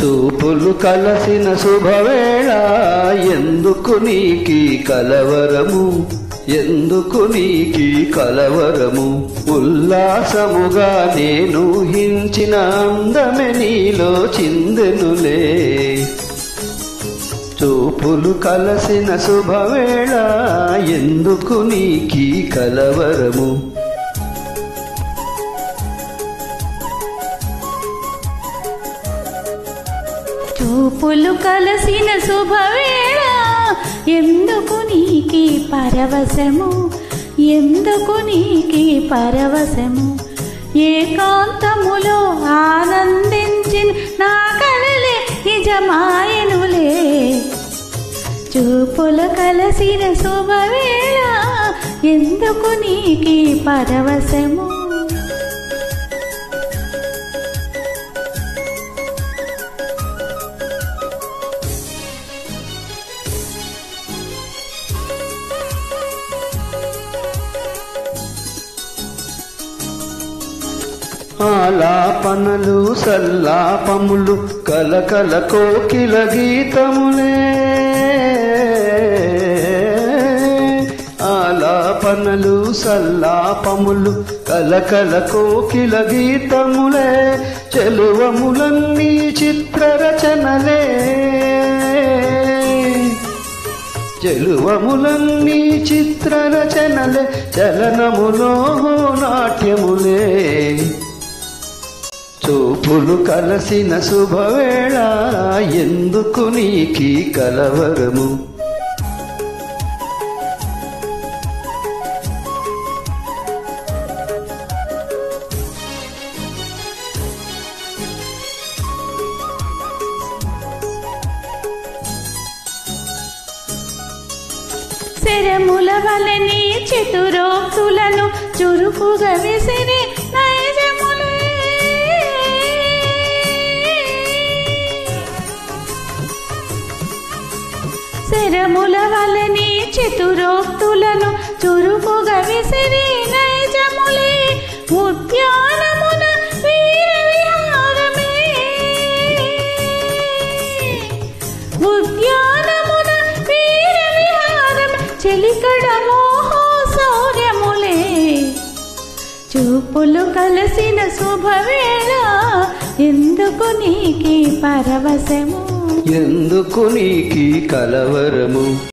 చూపులు కలసిన శుభవేళ ఎందుకు నీకి కలవరము, ఎందుకు నీకి కలవరము. ఉల్లాసముగా నేను హించిన అందమే నీలో చిందెనులే. చూపులు కలసిన శుభవేళ ఎందుకు నీకి కలవరము. చూపులు కలసిన శుభవేళ ఎందుకు నీకి పరవశము, ఎందుకు నీకి పరవశము. ఏకాంతములో ఆనందించిన నా కలలే నిజమాయనులే. చూపులు కలసిన శుభవేళ ఎందుకు నీకి పరవశము. ఆలాపనలు సల్లాపములు కలకల కోకిల గీతములే. ఆలాపనలు సల్లాపములు కలకల కోకిల గీతములే. చెలువములన్నీ చిత్రరచనలే, చెలువములన్నీ చిత్రరచనలే. చలనములో నాట్యములే. చూపులు కలసిన శుభవేళ ఎందుకు నీకి కలవరము. శరముల వలని చతురోక్తులను చురుకుగా విసిరి నైజములే. శరముల వలని చతురోక్తులను చురుకుగా విసిరి నైజములే. ఉద్యానమున వీర విహారమే, ఉద్యానమున వీర విహారం. చెలికడ మోహ సౌర్యములే. చూపులు కలసిన శుభవేళ ఎందుకు నీకి పరవశము, ఎందుకు నీకి కలవరము.